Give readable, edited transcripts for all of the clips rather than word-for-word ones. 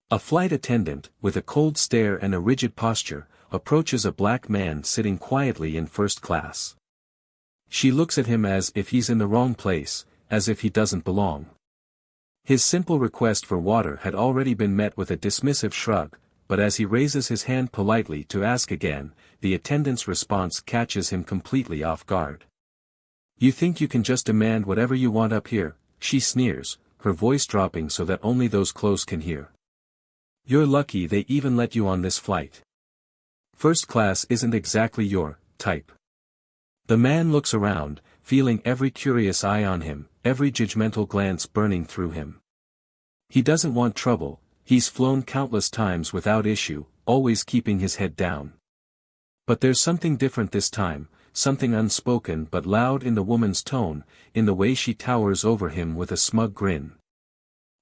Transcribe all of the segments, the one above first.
A flight attendant, with a cold stare and a rigid posture, approaches a black man sitting quietly in first class. She looks at him as if he's in the wrong place, as if he doesn't belong. His simple request for water had already been met with a dismissive shrug, but as he raises his hand politely to ask again, the attendant's response catches him completely off guard. "You think you can just demand whatever you want up here?" she sneers, her voice dropping so that only those close can hear. "You're lucky they even let you on this flight. First class isn't exactly your type." The man looks around, feeling every curious eye on him, every judgmental glance burning through him. He doesn't want trouble, he's flown countless times without issue, always keeping his head down. But there's something different this time, something unspoken but loud in the woman's tone, in the way she towers over him with a smug grin.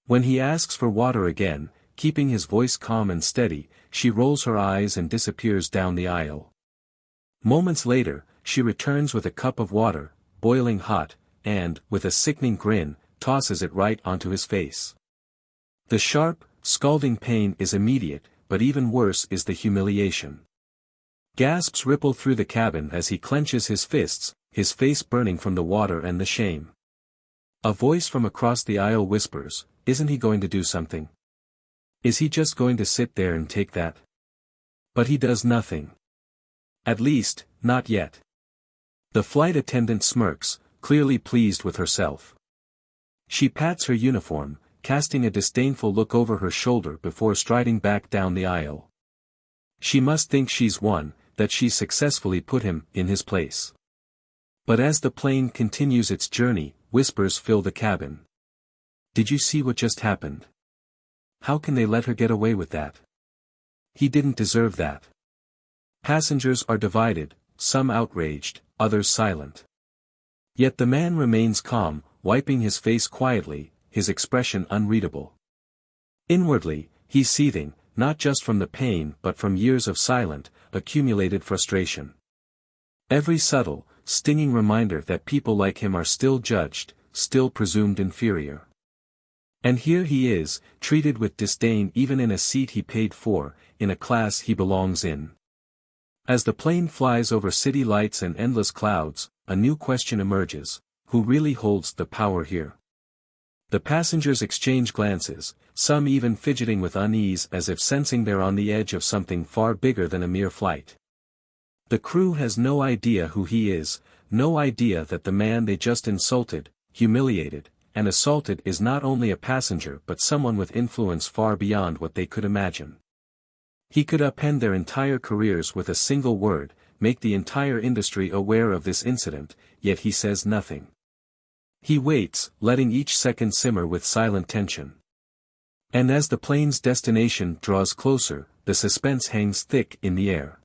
When he asks for water again, keeping his voice calm and steady, she rolls her eyes and disappears down the aisle. Moments later, she returns with a cup of water, boiling hot, and, with a sickening grin, tosses it right onto his face. The sharp, scalding pain is immediate, but even worse is the humiliation. Gasps ripple through the cabin as he clenches his fists, his face burning from the water and the shame. A voice from across the aisle whispers, "Isn't he going to do something? Is he just going to sit there and take that?" But he does nothing. At least, not yet. The flight attendant smirks, clearly pleased with herself. She pats her uniform, casting a disdainful look over her shoulder before striding back down the aisle. She must think she's won, that she's successfully put him in his place. But as the plane continues its journey, whispers fill the cabin. "Did you see what just happened? How can they let her get away with that? He didn't deserve that." Passengers are divided, some outraged, others silent. Yet the man remains calm, wiping his face quietly, his expression unreadable. Inwardly, he's seething, not just from the pain but from years of silent, accumulated frustration. Every subtle, stinging reminder that people like him are still judged, still presumed inferior. And here he is, treated with disdain even in a seat he paid for, in a class he belongs in. As the plane flies over city lights and endless clouds, a new question emerges: who really holds the power here? The passengers exchange glances, some even fidgeting with unease as if sensing they're on the edge of something far bigger than a mere flight. The crew has no idea who he is, no idea that the man they just insulted, humiliated, and assaulted is not only a passenger but someone with influence far beyond what they could imagine. He could upend their entire careers with a single word, make the entire industry aware of this incident, yet he says nothing. He waits, letting each second simmer with silent tension. And as the plane's destination draws closer, the suspense hangs thick in the air.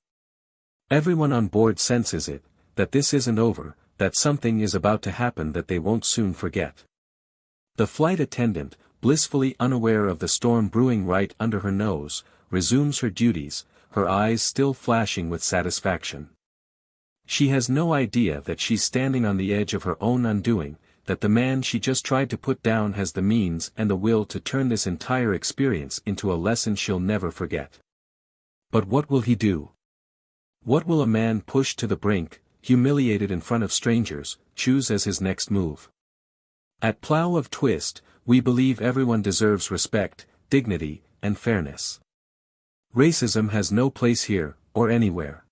Everyone on board senses it, that this isn't over, that something is about to happen that they won't soon forget. The flight attendant, blissfully unaware of the storm brewing right under her nose, resumes her duties, her eyes still flashing with satisfaction. She has no idea that she's standing on the edge of her own undoing, that the man she just tried to put down has the means and the will to turn this entire experience into a lesson she'll never forget. But what will he do? What will a man pushed to the brink, humiliated in front of strangers, choose as his next move? At Plough of Twist, we believe everyone deserves respect, dignity, and fairness. Racism has no place here, or anywhere.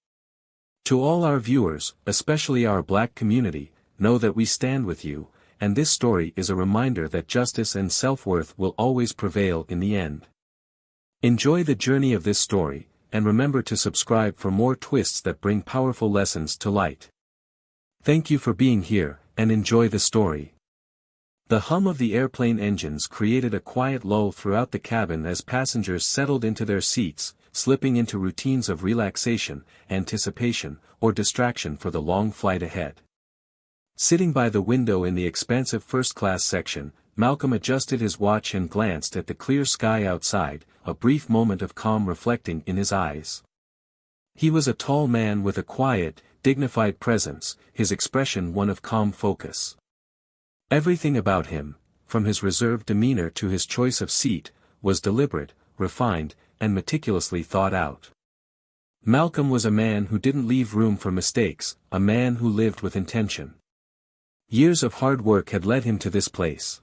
To all our viewers, especially our Black community, know that we stand with you, and this story is a reminder that justice and self-worth will always prevail in the end. Enjoy the journey of this story, and remember to subscribe for more twists that bring powerful lessons to light. Thank you for being here, and enjoy the story. The hum of the airplane engines created a quiet lull throughout the cabin as passengers settled into their seats, slipping into routines of relaxation, anticipation, or distraction for the long flight ahead. Sitting by the window in the expansive first-class section, Malcolm adjusted his watch and glanced at the clear sky outside, a brief moment of calm reflecting in his eyes. He was a tall man with a quiet, dignified presence, his expression one of calm focus. Everything about him, from his reserved demeanor to his choice of seat, was deliberate, refined, and meticulously thought out. Malcolm was a man who didn't leave room for mistakes, a man who lived with intention. Years of hard work had led him to this place.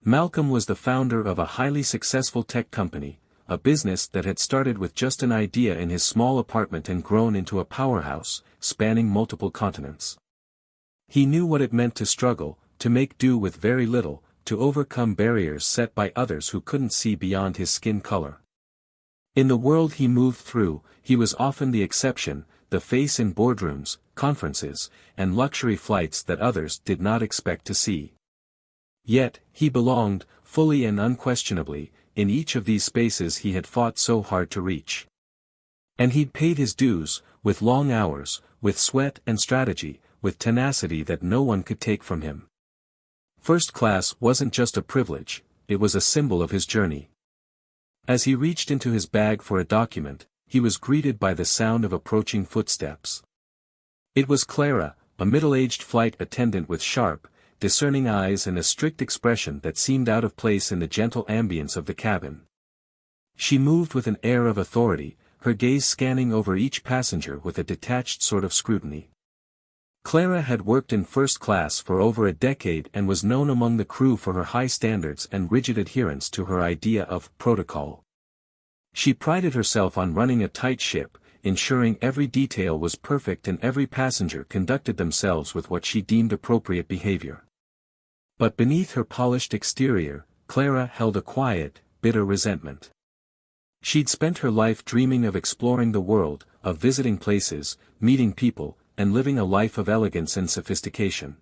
Malcolm was the founder of a highly successful tech company, a business that had started with just an idea in his small apartment and grown into a powerhouse, spanning multiple continents. He knew what it meant to struggle, to make do with very little, to overcome barriers set by others who couldn't see beyond his skin color. In the world he moved through, he was often the exception, the face in boardrooms, conferences, and luxury flights that others did not expect to see. Yet, he belonged, fully and unquestionably, in each of these spaces he had fought so hard to reach. And he'd paid his dues, with long hours, with sweat and strategy, with tenacity that no one could take from him. First class wasn't just a privilege, it was a symbol of his journey. As he reached into his bag for a document, he was greeted by the sound of approaching footsteps. It was Clara, a middle-aged flight attendant with sharp, discerning eyes and a strict expression that seemed out of place in the gentle ambience of the cabin. She moved with an air of authority, her gaze scanning over each passenger with a detached sort of scrutiny. Clara had worked in first class for over a decade and was known among the crew for her high standards and rigid adherence to her idea of protocol. She prided herself on running a tight ship, ensuring every detail was perfect and every passenger conducted themselves with what she deemed appropriate behavior. But beneath her polished exterior, Clara held a quiet, bitter resentment. She'd spent her life dreaming of exploring the world, of visiting places, meeting people, and living a life of elegance and sophistication.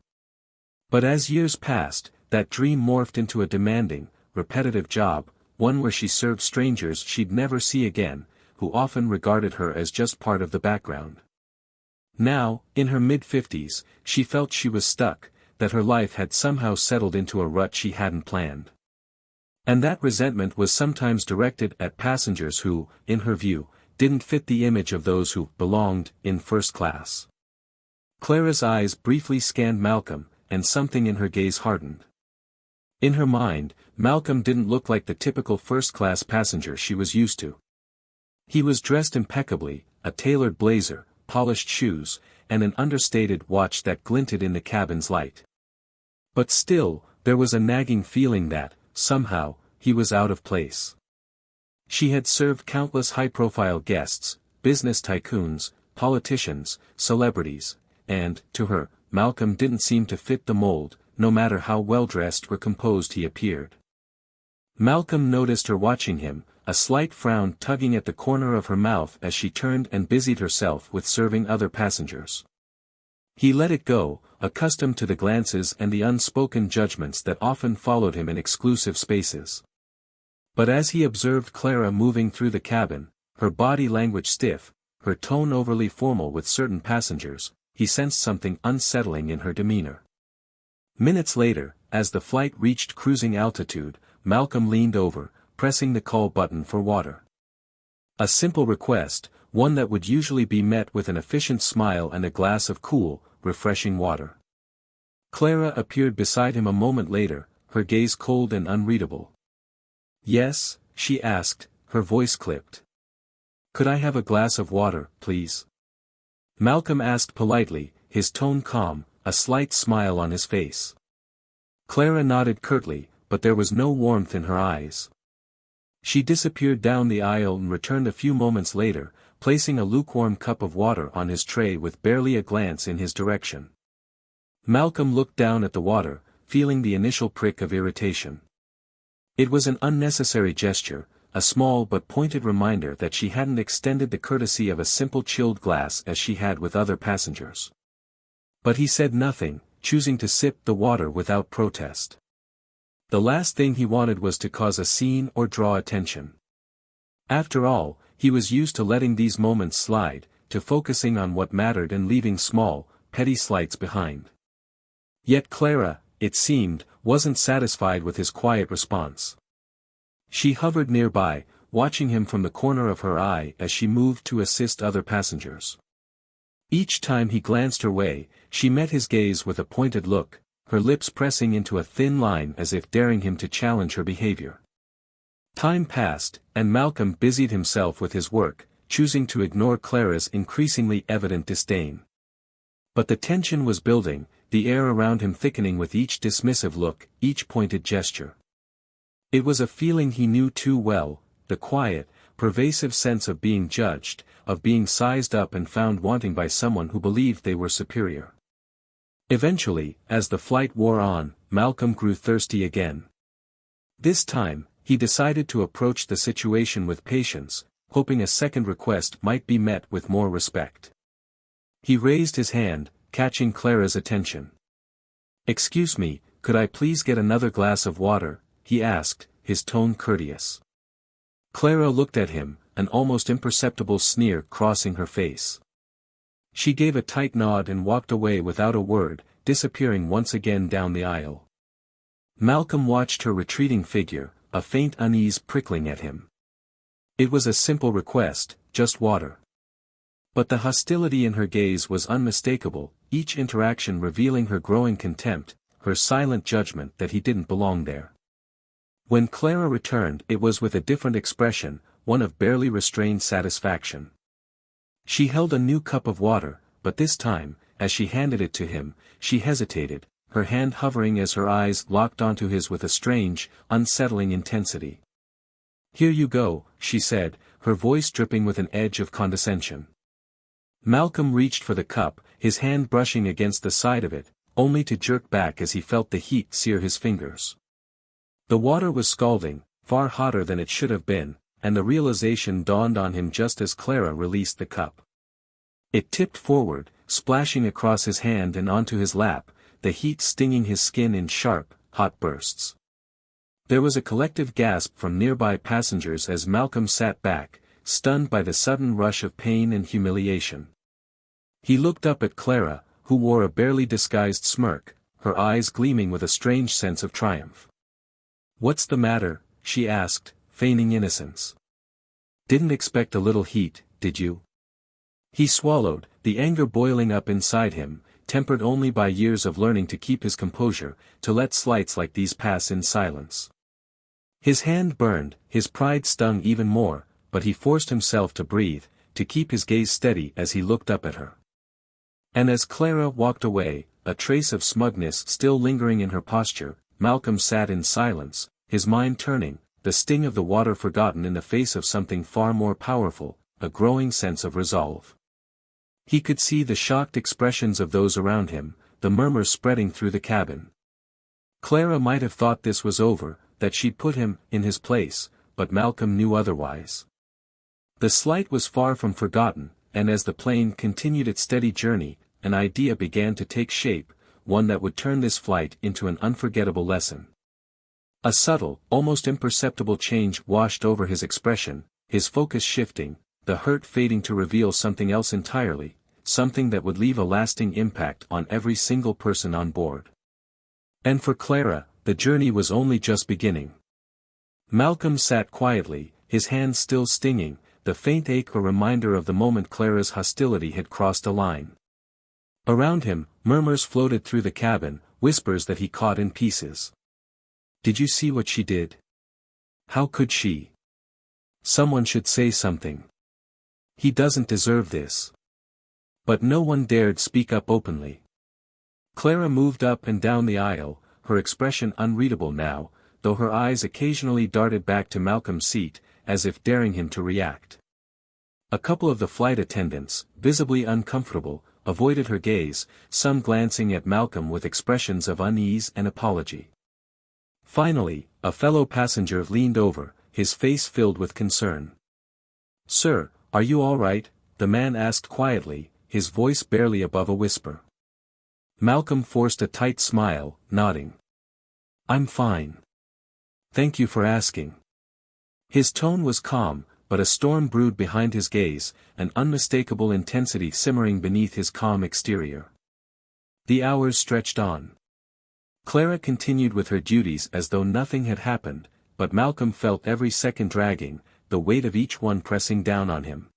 But as years passed, that dream morphed into a demanding, repetitive job, one where she served strangers she'd never see again, who often regarded her as just part of the background. Now, in her mid-50s, she felt she was stuck, that her life had somehow settled into a rut she hadn't planned. And that resentment was sometimes directed at passengers who, in her view, didn't fit the image of those who belonged in first class. Clara's eyes briefly scanned Malcolm, and something in her gaze hardened. In her mind, Malcolm didn't look like the typical first-class passenger she was used to. He was dressed impeccably, a tailored blazer, polished shoes, and an understated watch that glinted in the cabin's light. But still, there was a nagging feeling that, somehow, he was out of place. She had served countless high-profile guests, business tycoons, politicians, celebrities, and, to her, Malcolm didn't seem to fit the mold, no matter how well-dressed or composed he appeared. Malcolm noticed her watching him, a slight frown tugging at the corner of her mouth as she turned and busied herself with serving other passengers. He let it go, accustomed to the glances and the unspoken judgments that often followed him in exclusive spaces. But as he observed Clara moving through the cabin, her body language stiff, her tone overly formal with certain passengers, he sensed something unsettling in her demeanor. Minutes later, as the flight reached cruising altitude, Malcolm leaned over, pressing the call button for water. A simple request, one that would usually be met with an efficient smile and a glass of cool, refreshing water. Clara appeared beside him a moment later, her gaze cold and unreadable. "Yes?" she asked, her voice clipped. "Could I have a glass of water, please?" Malcolm asked politely, his tone calm, a slight smile on his face. Clara nodded curtly, but there was no warmth in her eyes. She disappeared down the aisle and returned a few moments later, placing a lukewarm cup of water on his tray with barely a glance in his direction. Malcolm looked down at the water, feeling the initial prick of irritation. It was an unnecessary gesture, a small but pointed reminder that she hadn't extended the courtesy of a simple chilled glass as she had with other passengers. But he said nothing, choosing to sip the water without protest. The last thing he wanted was to cause a scene or draw attention. After all, he was used to letting these moments slide, to focusing on what mattered and leaving small, petty slights behind. Yet Clara, it seemed, wasn't satisfied with his quiet response. She hovered nearby, watching him from the corner of her eye as she moved to assist other passengers. Each time he glanced her way, she met his gaze with a pointed look, her lips pressing into a thin line as if daring him to challenge her behavior. Time passed, and Malcolm busied himself with his work, choosing to ignore Clara's increasingly evident disdain. But the tension was building, the air around him thickening with each dismissive look, each pointed gesture. It was a feeling he knew too well, the quiet, pervasive sense of being judged, of being sized up and found wanting by someone who believed they were superior. Eventually, as the flight wore on, Malcolm grew thirsty again. This time, he decided to approach the situation with patience, hoping a second request might be met with more respect. He raised his hand, catching Clara's attention. "Excuse me, could I please get another glass of water?" he asked, his tone courteous. Clara looked at him, an almost imperceptible sneer crossing her face. She gave a tight nod and walked away without a word, disappearing once again down the aisle. Malcolm watched her retreating figure, a faint unease prickling at him. It was a simple request, just water. But the hostility in her gaze was unmistakable, each interaction revealing her growing contempt, her silent judgment that he didn't belong there. When Clara returned, it was with a different expression, one of barely restrained satisfaction. She held a new cup of water, but this time, as she handed it to him, she hesitated, her hand hovering as her eyes locked onto his with a strange, unsettling intensity. "Here you go," she said, her voice dripping with an edge of condescension. Malcolm reached for the cup, his hand brushing against the side of it, only to jerk back as he felt the heat sear his fingers. The water was scalding, far hotter than it should have been, and the realization dawned on him just as Clara released the cup. It tipped forward, splashing across his hand and onto his lap, the heat stinging his skin in sharp, hot bursts. There was a collective gasp from nearby passengers as Malcolm sat back, stunned by the sudden rush of pain and humiliation. He looked up at Clara, who wore a barely disguised smirk, her eyes gleaming with a strange sense of triumph. "What's the matter?" she asked, feigning innocence. "Didn't expect a little heat, did you?" He swallowed, the anger boiling up inside him, tempered only by years of learning to keep his composure, to let slights like these pass in silence. His hand burned, his pride stung even more, but he forced himself to breathe, to keep his gaze steady as he looked up at her. And as Clara walked away, a trace of smugness still lingering in her posture, Malcolm sat in silence, his mind turning, the sting of the water forgotten in the face of something far more powerful, a growing sense of resolve. He could see the shocked expressions of those around him, the murmurs spreading through the cabin. Clara might have thought this was over, that she'd put him in his place, but Malcolm knew otherwise. The slight was far from forgotten, and as the plane continued its steady journey, an idea began to take shape, one that would turn this flight into an unforgettable lesson. A subtle, almost imperceptible change washed over his expression, his focus shifting, the hurt fading to reveal something else entirely, something that would leave a lasting impact on every single person on board. And for Clara, the journey was only just beginning. Malcolm sat quietly, his hands still stinging, the faint ache a reminder of the moment Clara's hostility had crossed a line. Around him, murmurs floated through the cabin, whispers that he caught in pieces. "Did you see what she did? How could she? Someone should say something. He doesn't deserve this." But no one dared speak up openly. Clara moved up and down the aisle, her expression unreadable now, though her eyes occasionally darted back to Malcolm's seat, as if daring him to react. A couple of the flight attendants, visibly uncomfortable, avoided her gaze, some glancing at Malcolm with expressions of unease and apology. Finally, a fellow passenger leaned over, his face filled with concern. "Sir, are you all right?" the man asked quietly, his voice barely above a whisper. Malcolm forced a tight smile, nodding. "I'm fine. Thank you for asking." His tone was calm, but a storm brewed behind his gaze, an unmistakable intensity simmering beneath his calm exterior. The hours stretched on. Clara continued with her duties as though nothing had happened, but Malcolm felt every second dragging, the weight of each one pressing down on him.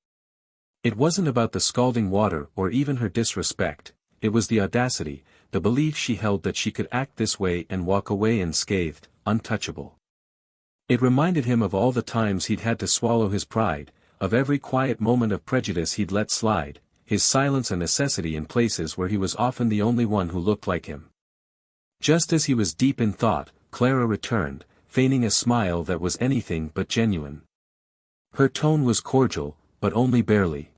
It wasn't about the scalding water or even her disrespect, it was the audacity, the belief she held that she could act this way and walk away unscathed, untouchable. It reminded him of all the times he'd had to swallow his pride, of every quiet moment of prejudice he'd let slide, his silence a necessity in places where he was often the only one who looked like him. Just as he was deep in thought, Clara returned, feigning a smile that was anything but genuine. Her tone was cordial, but only barely.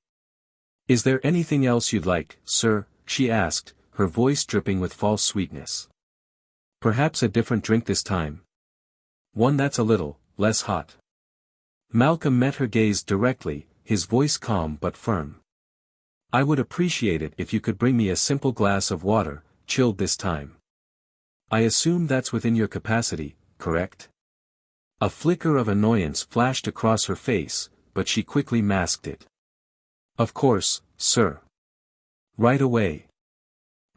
"Is there anything else you'd like, sir?" she asked, her voice dripping with false sweetness. "Perhaps a different drink this time? One that's a little less hot." Malcolm met her gaze directly, his voice calm but firm. "I would appreciate it if you could bring me a simple glass of water, chilled this time. I assume that's within your capacity, correct?" A flicker of annoyance flashed across her face, but she quickly masked it. "Of course, sir. Right away."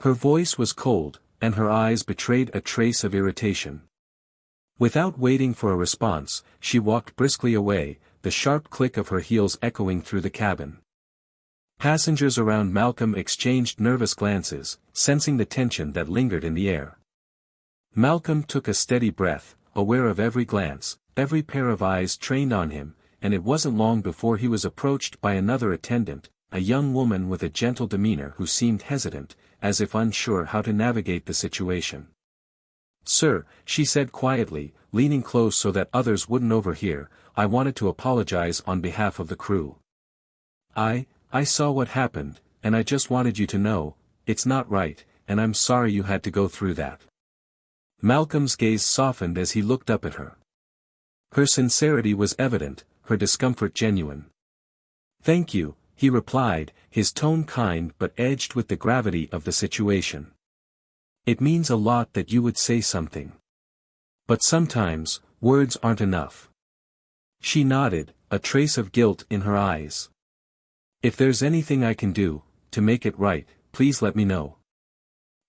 Her voice was cold, and her eyes betrayed a trace of irritation. Without waiting for a response, she walked briskly away, the sharp click of her heels echoing through the cabin. Passengers around Malcolm exchanged nervous glances, sensing the tension that lingered in the air. Malcolm took a steady breath, aware of every glance, every pair of eyes trained on him, and it wasn't long before he was approached by another attendant, a young woman with a gentle demeanor who seemed hesitant, as if unsure how to navigate the situation. "Sir," she said quietly, leaning close so that others wouldn't overhear, "I wanted to apologize on behalf of the crew. I saw what happened, and I just wanted you to know, it's not right, and I'm sorry you had to go through that." Malcolm's gaze softened as he looked up at her. Her sincerity was evident, her discomfort genuine. "Thank you," he replied, his tone kind but edged with the gravity of the situation. "It means a lot that you would say something. But sometimes, words aren't enough." She nodded, a trace of guilt in her eyes. "If there's anything I can do, to make it right, please let me know."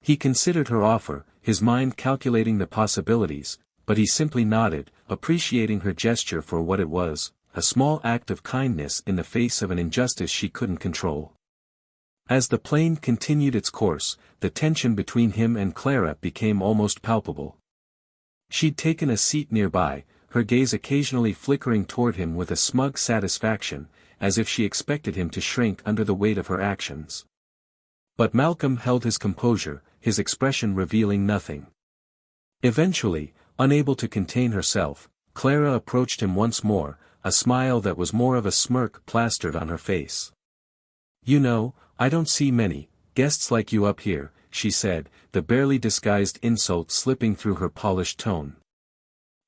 He considered her offer, his mind calculating the possibilities, but he simply nodded, appreciating her gesture for what it was, a small act of kindness in the face of an injustice she couldn't control. As the plane continued its course, the tension between him and Clara became almost palpable. She'd taken a seat nearby, her gaze occasionally flickering toward him with a smug satisfaction, as if she expected him to shrink under the weight of her actions. But Malcolm held his composure, his expression revealing nothing. Eventually, unable to contain herself, Clara approached him once more, a smile that was more of a smirk plastered on her face. "You know, I don't see many guests like you up here," she said, the barely disguised insult slipping through her polished tone.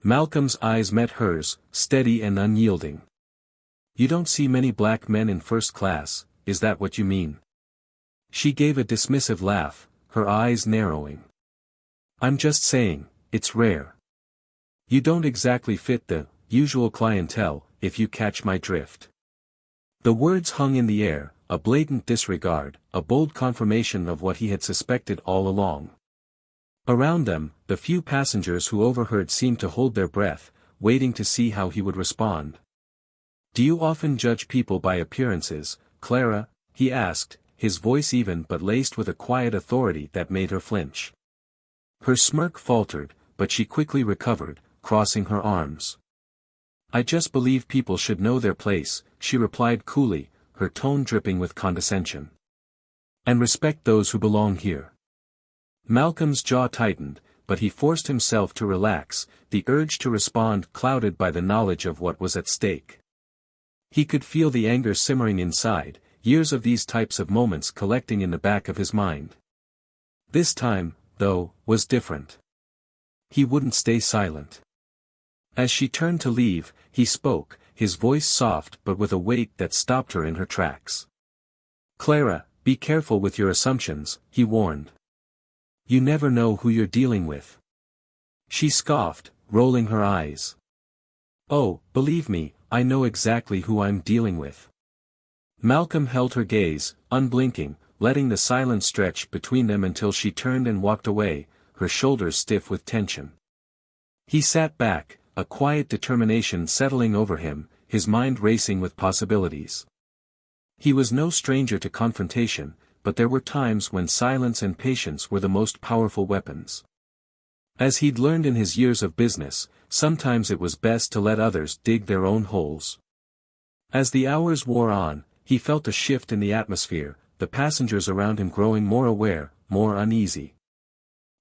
Malcolm's eyes met hers, steady and unyielding. "You don't see many black men in first class, is that what you mean?" She gave a dismissive laugh, her eyes narrowing. "I'm just saying, it's rare. You don't exactly fit the usual clientele, if you catch my drift." The words hung in the air, a blatant disregard, a bold confirmation of what he had suspected all along. Around them, the few passengers who overheard seemed to hold their breath, waiting to see how he would respond. "Do you often judge people by appearances, Clara?" he asked, his voice even but laced with a quiet authority that made her flinch. Her smirk faltered, but she quickly recovered, crossing her arms. "I just believe people should know their place," she replied coolly, her tone dripping with condescension. "And respect those who belong here." Malcolm's jaw tightened, but he forced himself to relax, the urge to respond clouded by the knowledge of what was at stake. He could feel the anger simmering inside, years of these types of moments collecting in the back of his mind. This time, though, was different. He wouldn't stay silent. As she turned to leave, he spoke, his voice soft but with a weight that stopped her in her tracks. "Clara, be careful with your assumptions," he warned. "You never know who you're dealing with." She scoffed, rolling her eyes. "Oh, believe me, I know exactly who I'm dealing with." Malcolm held her gaze, unblinking, letting the silence stretch between them until she turned and walked away, her shoulders stiff with tension. He sat back, a quiet determination settling over him, his mind racing with possibilities. He was no stranger to confrontation, but there were times when silence and patience were the most powerful weapons. As he'd learned in his years of business, sometimes it was best to let others dig their own holes. As the hours wore on, he felt a shift in the atmosphere, the passengers around him growing more aware, more uneasy.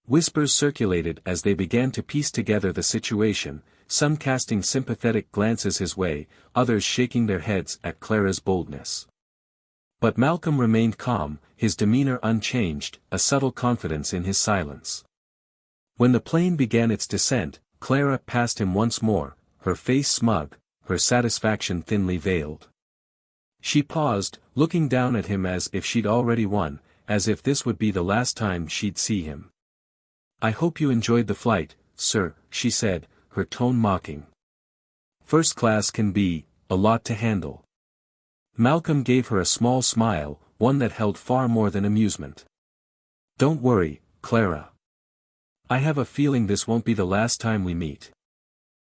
Whispers circulated as they began to piece together the situation, some casting sympathetic glances his way, others shaking their heads at Clara's boldness. But Malcolm remained calm, his demeanor unchanged, a subtle confidence in his silence. When the plane began its descent, Clara passed him once more, her face smug, her satisfaction thinly veiled. She paused, looking down at him as if she'd already won, as if this would be the last time she'd see him. "I hope you enjoyed the flight, sir," she said, her tone mocking. "First class can be a lot to handle." Malcolm gave her a small smile, one that held far more than amusement. "Don't worry, Clara. I have a feeling this won't be the last time we meet."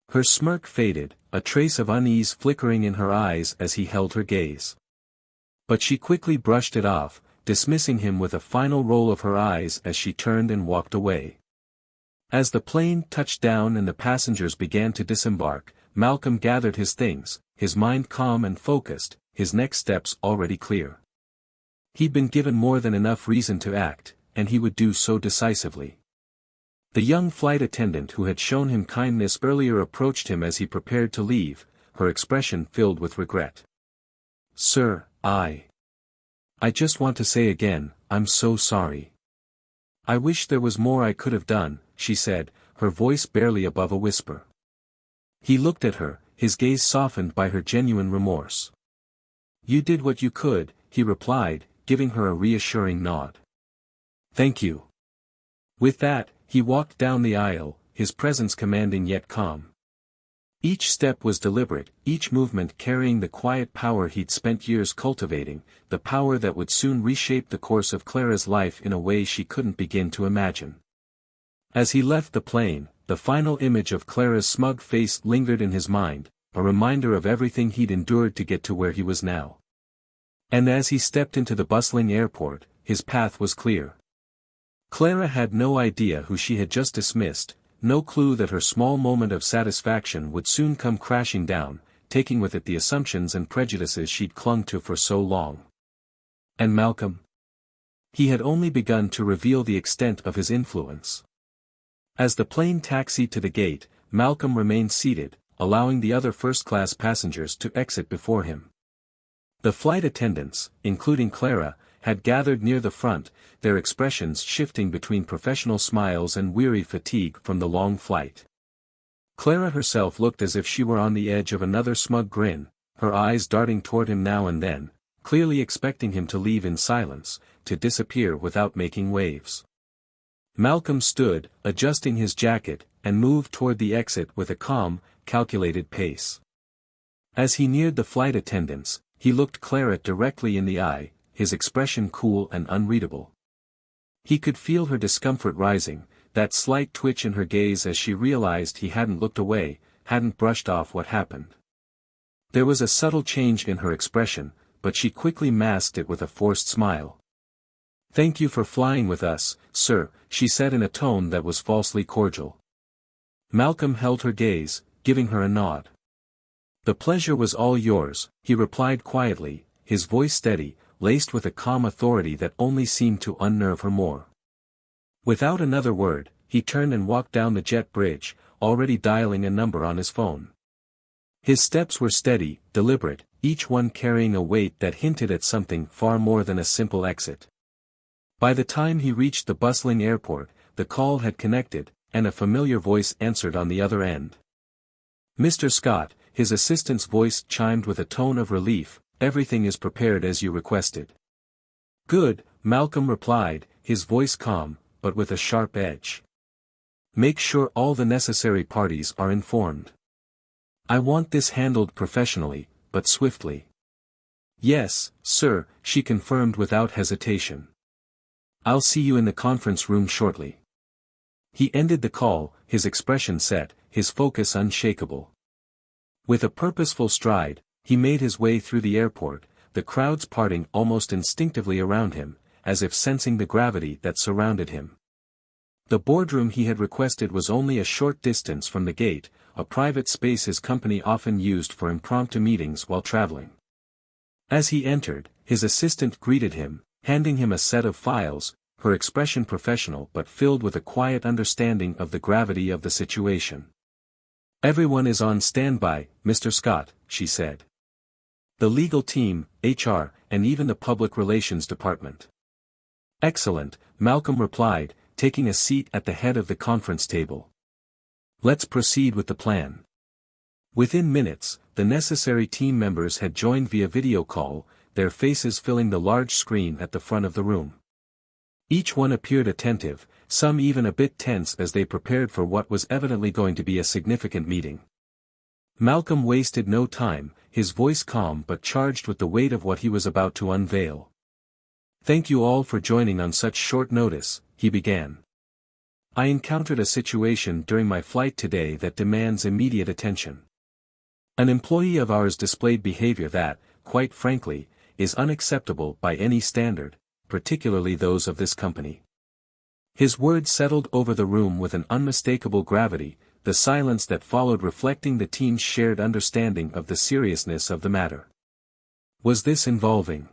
Her smirk faded, a trace of unease flickering in her eyes as he held her gaze. But she quickly brushed it off, dismissing him with a final roll of her eyes as she turned and walked away. As the plane touched down and the passengers began to disembark, Malcolm gathered his things, his mind calm and focused, his next steps already clear. He'd been given more than enough reason to act, and he would do so decisively. The young flight attendant who had shown him kindness earlier approached him as he prepared to leave, her expression filled with regret. "Sir, I just want to say again, I'm so sorry. I wish there was more I could have done," she said, her voice barely above a whisper. He looked at her, his gaze softened by her genuine remorse. "You did what you could," he replied, giving her a reassuring nod. "Thank you." With that, he walked down the aisle, his presence commanding yet calm. Each step was deliberate, each movement carrying the quiet power he'd spent years cultivating, the power that would soon reshape the course of Clara's life in a way she couldn't begin to imagine. As he left the plane, the final image of Clara's smug face lingered in his mind, a reminder of everything he'd endured to get to where he was now. And as he stepped into the bustling airport, his path was clear. Clara had no idea who she had just dismissed, no clue that her small moment of satisfaction would soon come crashing down, taking with it the assumptions and prejudices she'd clung to for so long. And Malcolm? He had only begun to reveal the extent of his influence. As the plane taxied to the gate, Malcolm remained seated, allowing the other first-class passengers to exit before him. The flight attendants, including Clara, had gathered near the front, their expressions shifting between professional smiles and weary fatigue from the long flight. Clara herself looked as if she were on the edge of another smug grin, her eyes darting toward him now and then, clearly expecting him to leave in silence, to disappear without making waves. Malcolm stood, adjusting his jacket, and moved toward the exit with a calm, calculated pace. As he neared the flight attendants, he looked Clara directly in the eye, his expression cool and unreadable. He could feel her discomfort rising, that slight twitch in her gaze as she realized he hadn't looked away, hadn't brushed off what happened. There was a subtle change in her expression, but she quickly masked it with a forced smile. "Thank you for flying with us, sir," she said in a tone that was falsely cordial. Malcolm held her gaze, giving her a nod. "The pleasure was all yours," he replied quietly, his voice steady, laced with a calm authority that only seemed to unnerve her more. Without another word, he turned and walked down the jet bridge, already dialing a number on his phone. His steps were steady, deliberate, each one carrying a weight that hinted at something far more than a simple exit. By the time he reached the bustling airport, the call had connected, and a familiar voice answered on the other end. "Mr. Scott," his assistant's voice chimed with a tone of relief, "everything is prepared as you requested." "Good," Malcolm replied, his voice calm, but with a sharp edge. "Make sure all the necessary parties are informed. I want this handled professionally, but swiftly." "Yes, sir," she confirmed without hesitation. "I'll see you in the conference room shortly." He ended the call, his expression set, his focus unshakable. With a purposeful stride, he made his way through the airport, the crowds parting almost instinctively around him, as if sensing the gravity that surrounded him. The boardroom he had requested was only a short distance from the gate, a private space his company often used for impromptu meetings while traveling. As he entered, his assistant greeted him, handing him a set of files, her expression professional but filled with a quiet understanding of the gravity of the situation. "Everyone is on standby, Mr. Scott," she said. "The legal team, HR, and even the public relations department." "Excellent," Malcolm replied, taking a seat at the head of the conference table. "Let's proceed with the plan." Within minutes, the necessary team members had joined via video call, their faces filling the large screen at the front of the room. Each one appeared attentive, some even a bit tense as they prepared for what was evidently going to be a significant meeting. Malcolm wasted no time, his voice calm but charged with the weight of what he was about to unveil. "Thank you all for joining on such short notice," he began. "I encountered a situation during my flight today that demands immediate attention. An employee of ours displayed behavior that, quite frankly, is unacceptable by any standard, particularly those of this company." His words settled over the room with an unmistakable gravity, the silence that followed reflecting the team's shared understanding of the seriousness of the matter. "Was this involving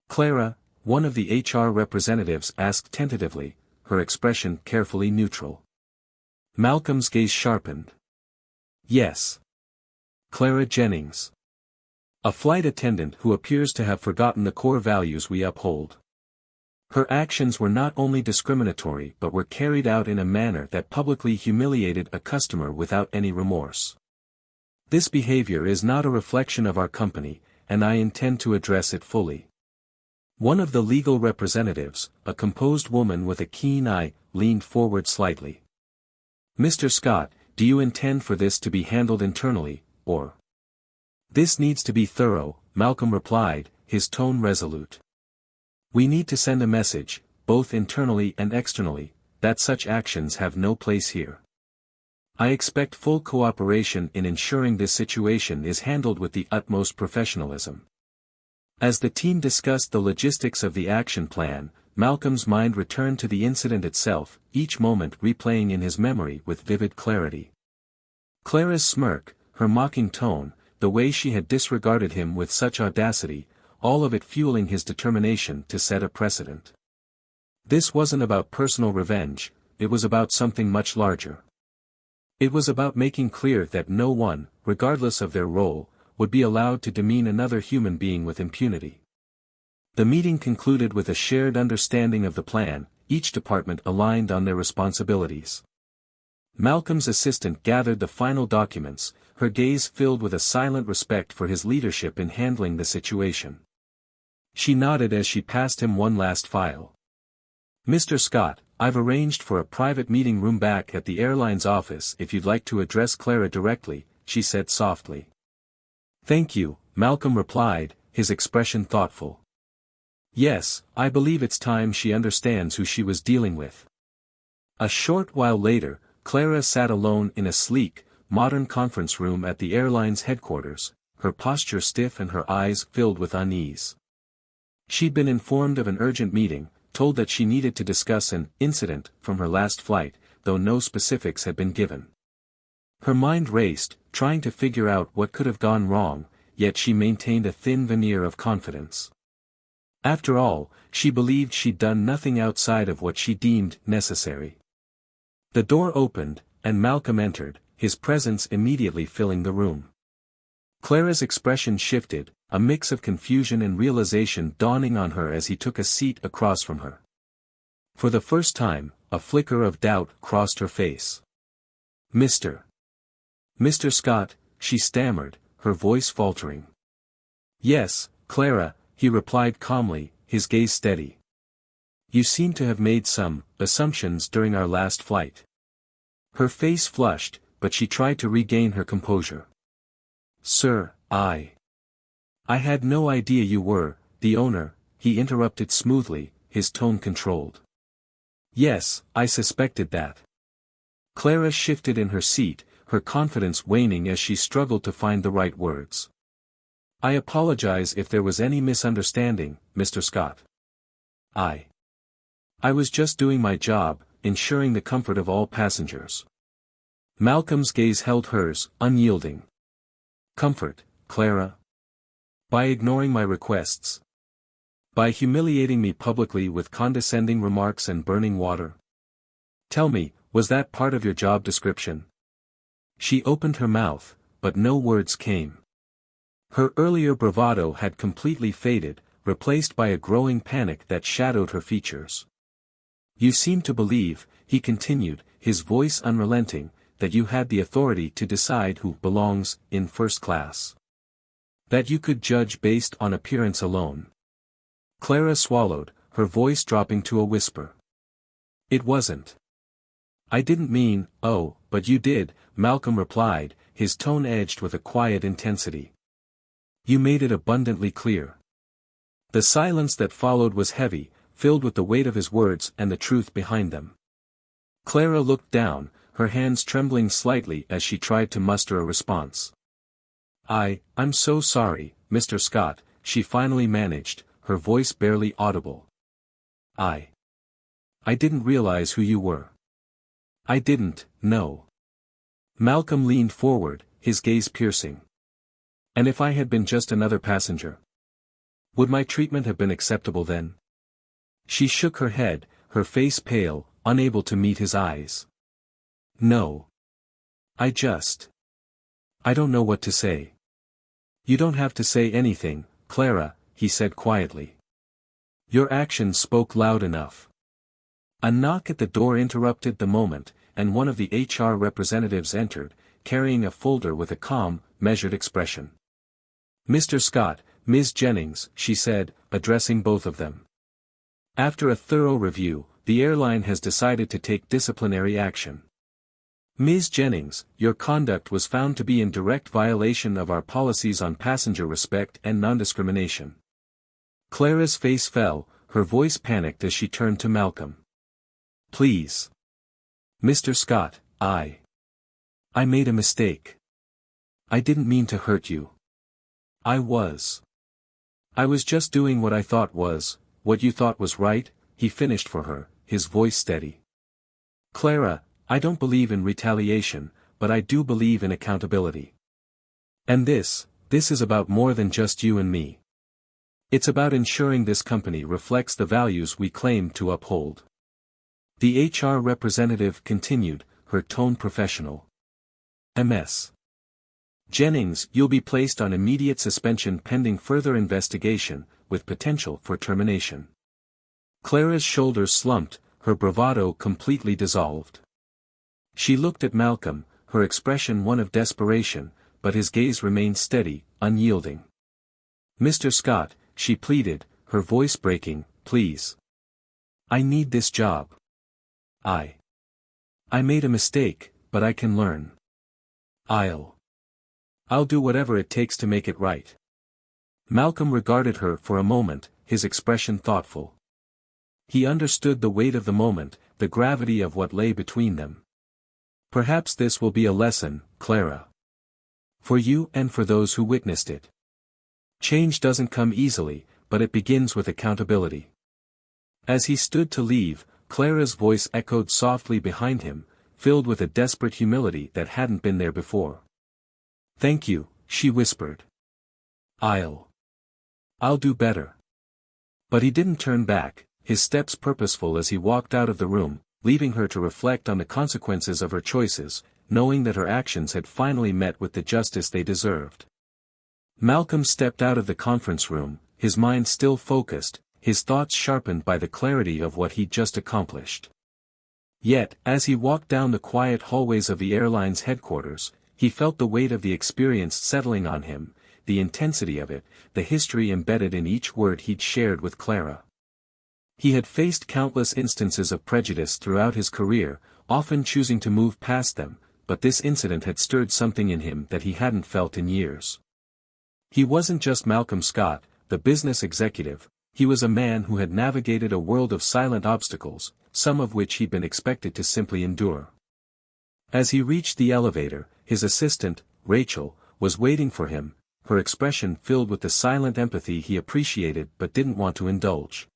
Clara?" one of the HR representatives asked tentatively, her expression carefully neutral. Malcolm's gaze sharpened. "Yes. Clara Jennings. A flight attendant who appears to have forgotten the core values we uphold. Her actions were not only discriminatory but were carried out in a manner that publicly humiliated a customer without any remorse. This behavior is not a reflection of our company, and I intend to address it fully." One of the legal representatives, a composed woman with a keen eye, leaned forward slightly. "Mr. Scott, do you intend for this to be handled internally, or?" "This needs to be thorough," Malcolm replied, his tone resolute. "We need to send a message, both internally and externally, that such actions have no place here. I expect full cooperation in ensuring this situation is handled with the utmost professionalism." As the team discussed the logistics of the action plan, Malcolm's mind returned to the incident itself, each moment replaying in his memory with vivid clarity. Clara's smirk, her mocking tone, the way she had disregarded him with such audacity, all of it fueling his determination to set a precedent. This wasn't about personal revenge, it was about something much larger. It was about making clear that no one, regardless of their role, would be allowed to demean another human being with impunity. The meeting concluded with a shared understanding of the plan, each department aligned on their responsibilities. Malcolm's assistant gathered the final documents, her gaze filled with a silent respect for his leadership in handling the situation. She nodded as she passed him one last file. "Mr. Scott, I've arranged for a private meeting room back at the airline's office if you'd like to address Clara directly," she said softly. "Thank you," Malcolm replied, his expression thoughtful. "Yes, I believe it's time she understands who she was dealing with." A short while later, Clara sat alone in a sleek, modern conference room at the airline's headquarters, her posture stiff and her eyes filled with unease. She'd been informed of an urgent meeting, told that she needed to discuss an incident from her last flight, though no specifics had been given. Her mind raced, trying to figure out what could have gone wrong, yet she maintained a thin veneer of confidence. After all, she believed she'd done nothing outside of what she deemed necessary. The door opened, and Malcolm entered, his presence immediately filling the room. Clara's expression shifted, a mix of confusion and realization dawning on her as he took a seat across from her. For the first time, a flicker of doubt crossed her face. Mr. Scott," she stammered, her voice faltering. "Yes, Clara," he replied calmly, his gaze steady. "You seem to have made some assumptions during our last flight." Her face flushed, but she tried to regain her composure. "Sir, I had no idea you were the owner," he interrupted smoothly, his tone controlled. "Yes, I suspected that." Clara shifted in her seat, her confidence waning as she struggled to find the right words. "I apologize if there was any misunderstanding, Mr. Scott. I was just doing my job, ensuring the comfort of all passengers. Malcolm's gaze held hers, unyielding. Comfort, Clara? By ignoring my requests? By humiliating me publicly with condescending remarks and burning water? Tell me, was that part of your job description? She opened her mouth, but no words came. Her earlier bravado had completely faded, replaced by a growing panic that shadowed her features. You seem to believe, he continued, his voice unrelenting, that you had the authority to decide who belongs in first class. That you could judge based on appearance alone. Clara swallowed, her voice dropping to a whisper. It wasn't. I didn't mean, oh, but you did, Malcolm replied, his tone edged with a quiet intensity. You made it abundantly clear. The silence that followed was heavy, filled with the weight of his words and the truth behind them. Clara looked down, her hands trembling slightly as she tried to muster a response. I'm so sorry, Mr. Scott, she finally managed, her voice barely audible. I didn't realize who you were. I didn't, no. Malcolm leaned forward, his gaze piercing. And if I had been just another passenger? Would my treatment have been acceptable then? She shook her head, her face pale, unable to meet his eyes. No. I don't know what to say. You don't have to say anything, Clara, he said quietly. Your actions spoke loud enough. A knock at the door interrupted the moment, and one of the HR representatives entered, carrying a folder with a calm, measured expression. Mr. Scott, Ms. Jennings, she said, addressing both of them. After a thorough review, the airline has decided to take disciplinary action. Ms. Jennings, your conduct was found to be in direct violation of our policies on passenger respect and non-discrimination. Clara's face fell, her voice panicked as she turned to Malcolm. Please. Mr. Scott, I made a mistake. I didn't mean to hurt you. I was just doing what I thought was, what you thought was right, he finished for her, his voice steady. Clara, I don't believe in retaliation, but I do believe in accountability. And this is about more than just you and me. It's about ensuring this company reflects the values we claim to uphold. The HR representative continued, her tone professional. Ms. Jennings, you'll be placed on immediate suspension pending further investigation, with potential for termination. Clara's shoulders slumped, her bravado completely dissolved. She looked at Malcolm, her expression one of desperation, but his gaze remained steady, unyielding. Mr. Scott, she pleaded, her voice breaking, please. I need this job. I made a mistake, but I can learn. I'll do whatever it takes to make it right. Malcolm regarded her for a moment, his expression thoughtful. He understood the weight of the moment, the gravity of what lay between them. Perhaps this will be a lesson, Clara. For you and for those who witnessed it. Change doesn't come easily, but it begins with accountability. As he stood to leave, Clara's voice echoed softly behind him, filled with a desperate humility that hadn't been there before. Thank you, she whispered. I'll do better. But he didn't turn back, his steps purposeful as he walked out of the room, leaving her to reflect on the consequences of her choices, knowing that her actions had finally met with the justice they deserved. Malcolm stepped out of the conference room, his mind still focused, his thoughts sharpened by the clarity of what he'd just accomplished. Yet, as he walked down the quiet hallways of the airline's headquarters, he felt the weight of the experience settling on him, the intensity of it, the history embedded in each word he'd shared with Clara. He had faced countless instances of prejudice throughout his career, often choosing to move past them, but this incident had stirred something in him that he hadn't felt in years. He wasn't just Malcolm Scott, the business executive, he was a man who had navigated a world of silent obstacles, some of which he'd been expected to simply endure. As he reached the elevator, his assistant, Rachel, was waiting for him, her expression filled with the silent empathy he appreciated but didn't want to indulge.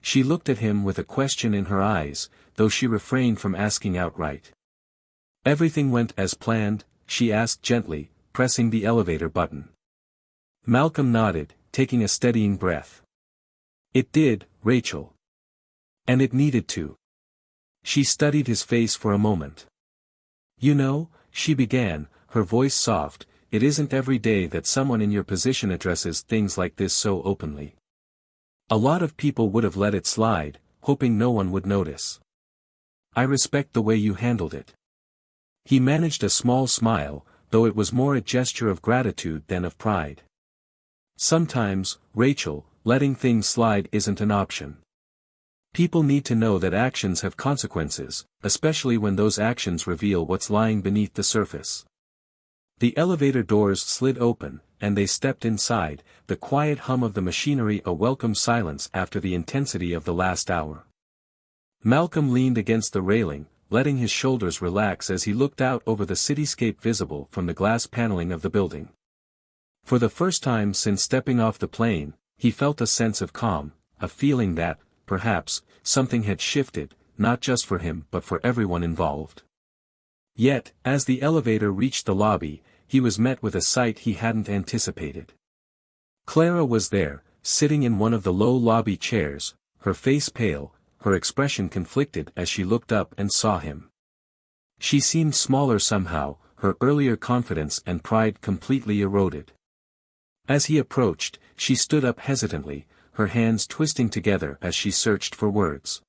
She looked at him with a question in her eyes, though she refrained from asking outright. "Everything went as planned?" she asked gently, pressing the elevator button. Malcolm nodded, taking a steadying breath. "It did, Rachel. And it needed to." She studied his face for a moment. "You know," she began, her voice soft, "it isn't every day that someone in your position addresses things like this so openly. A lot of people would have let it slide, hoping no one would notice. I respect the way you handled it." He managed a small smile, though it was more a gesture of gratitude than of pride. "Sometimes, Rachel, letting things slide isn't an option. People need to know that actions have consequences, especially when those actions reveal what's lying beneath the surface." The elevator doors slid open, and they stepped inside, the quiet hum of the machinery a welcome silence after the intensity of the last hour. Malcolm leaned against the railing, letting his shoulders relax as he looked out over the cityscape visible from the glass paneling of the building. For the first time since stepping off the plane, he felt a sense of calm, a feeling that, perhaps, something had shifted, not just for him but for everyone involved. Yet, as the elevator reached the lobby, he was met with a sight he hadn't anticipated. Clara was there, sitting in one of the low lobby chairs, her face pale, her expression conflicted as she looked up and saw him. She seemed smaller somehow, her earlier confidence and pride completely eroded. As he approached, she stood up hesitantly, her hands twisting together as she searched for words.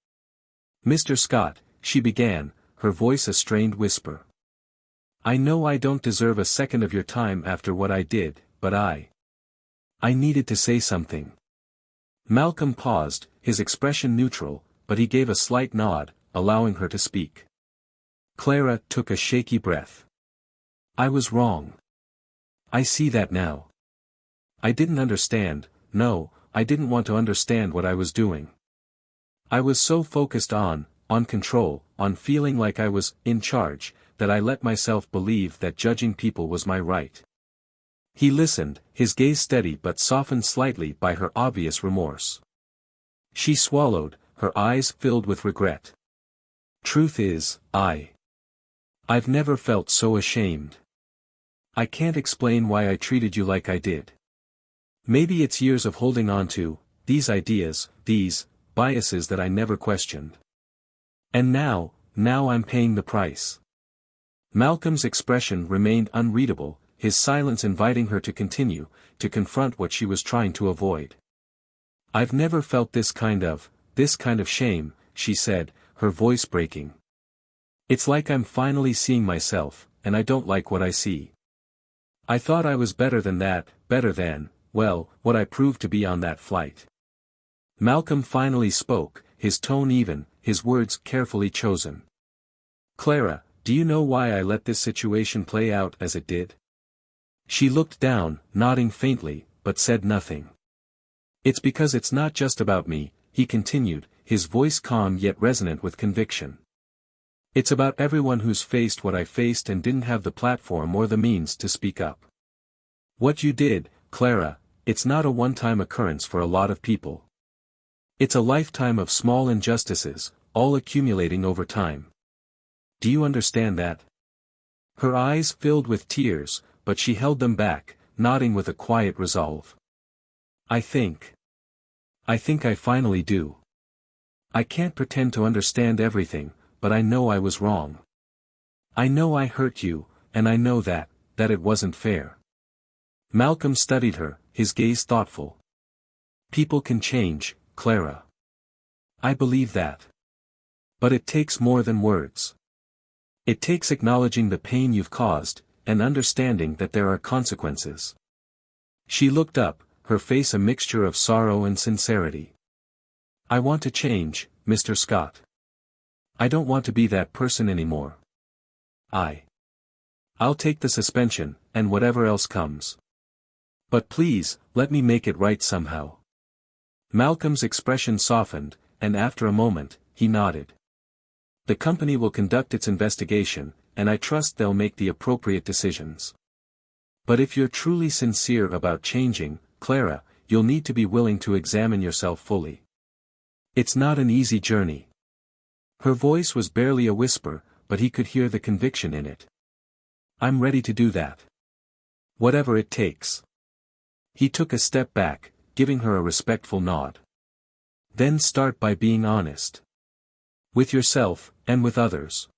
"Mr. Scott," she began, her voice a strained whisper. "I know I don't deserve a second of your time after what I did, but I needed to say something." Malcolm paused, his expression neutral, but he gave a slight nod, allowing her to speak. Clara took a shaky breath. "I was wrong. I see that now. I didn't understand, no, I didn't want to understand what I was doing. I was so focused on control, on feeling like I was in charge, that I let myself believe that judging people was my right." He listened, his gaze steady but softened slightly by her obvious remorse. She swallowed, her eyes filled with regret. "Truth is, I've never felt so ashamed. I can't explain why I treated you like I did. Maybe it's years of holding on to these ideas, these biases that I never questioned. And now I'm paying the price." Malcolm's expression remained unreadable, his silence inviting her to continue, to confront what she was trying to avoid. "I've never felt this kind of shame," she said, her voice breaking. "It's like I'm finally seeing myself, and I don't like what I see. I thought I was better than that, better than, well, what I proved to be on that flight." Malcolm finally spoke, his tone even, his words carefully chosen. "Clara, do you know why I let this situation play out as it did?" She looked down, nodding faintly, but said nothing. "It's because it's not just about me," he continued, his voice calm yet resonant with conviction. "It's about everyone who's faced what I faced and didn't have the platform or the means to speak up. What you did, Clara, it's not a one-time occurrence for a lot of people. It's a lifetime of small injustices, all accumulating over time. Do you understand that?" Her eyes filled with tears, but she held them back, nodding with a quiet resolve. I think I finally do. I can't pretend to understand everything, but I know I was wrong. I know I hurt you, and I know that it wasn't fair." Malcolm studied her, his gaze thoughtful. "People can change, Clara. I believe that. But it takes more than words. It takes acknowledging the pain you've caused, and understanding that there are consequences." She looked up, her face a mixture of sorrow and sincerity. "I want to change, Mr. Scott. I don't want to be that person anymore. I'll take the suspension, and whatever else comes. But please, let me make it right somehow." Malcolm's expression softened, and after a moment, he nodded. "The company will conduct its investigation, and I trust they'll make the appropriate decisions. But if you're truly sincere about changing, Clara, you'll need to be willing to examine yourself fully. It's not an easy journey. Her voice was barely a whisper, but he could hear the conviction in it. I'm ready to do that. Whatever it takes. He took a step back, giving her a respectful nod. Then start by being honest. With yourself, and with others.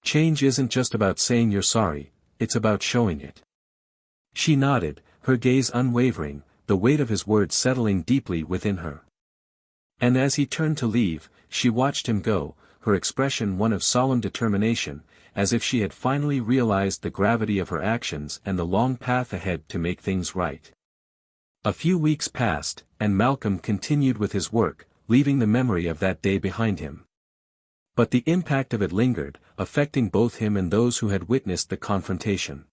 Change isn't just about saying you're sorry, it's about showing it. She nodded, her gaze unwavering, the weight of his words settling deeply within her. And as he turned to leave, she watched him go, her expression one of solemn determination, as if she had finally realized the gravity of her actions and the long path ahead to make things right. A few weeks passed, and Malcolm continued with his work, leaving the memory of that day behind him. But the impact of it lingered, affecting both him and those who had witnessed the confrontation.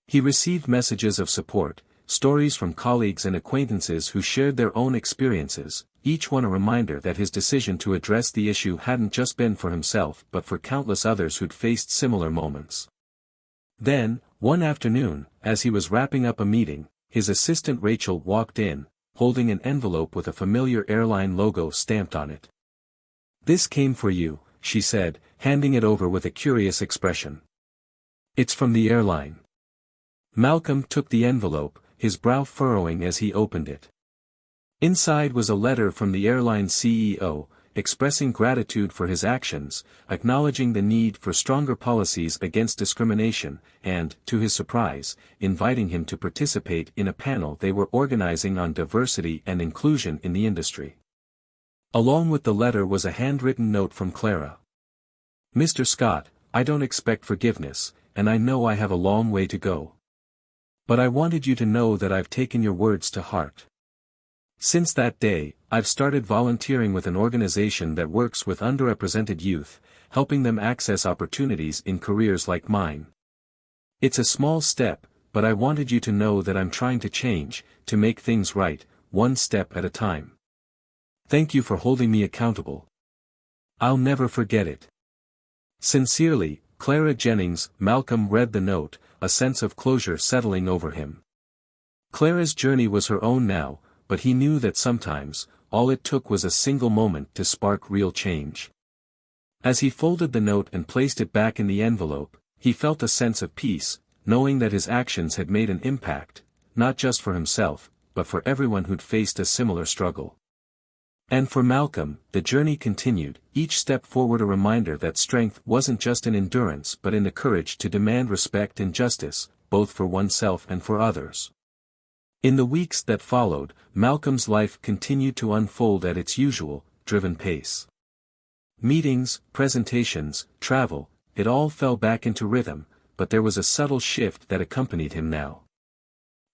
He received messages of support, stories from colleagues and acquaintances who shared their own experiences, each one a reminder that his decision to address the issue hadn't just been for himself but for countless others who'd faced similar moments. Then, one afternoon, as he was wrapping up a meeting, his assistant Rachel walked in, holding an envelope with a familiar airline logo stamped on it. "This came for you," she said, handing it over with a curious expression. "It's from the airline." Malcolm took the envelope, his brow furrowing as he opened it. Inside was a letter from the airline CEO, expressing gratitude for his actions, acknowledging the need for stronger policies against discrimination, and, to his surprise, inviting him to participate in a panel they were organizing on diversity and inclusion in the industry. Along with the letter was a handwritten note from Clara. "Mr. Scott, I don't expect forgiveness, and I know I have a long way to go. But I wanted you to know that I've taken your words to heart. Since that day, I've started volunteering with an organization that works with underrepresented youth, helping them access opportunities in careers like mine. It's a small step, but I wanted you to know that I'm trying to change, to make things right, one step at a time. Thank you for holding me accountable. I'll never forget it. Sincerely, Clara Jennings." Malcolm read the note, a sense of closure settling over him. Clara's journey was her own now, but he knew that sometimes, all it took was a single moment to spark real change. As he folded the note and placed it back in the envelope, he felt a sense of peace, knowing that his actions had made an impact, not just for himself, but for everyone who'd faced a similar struggle. And for Malcolm, the journey continued, each step forward a reminder that strength wasn't just in endurance but in the courage to demand respect and justice, both for oneself and for others. In the weeks that followed, Malcolm's life continued to unfold at its usual, driven pace. Meetings, presentations, travel, it all fell back into rhythm, but there was a subtle shift that accompanied him now.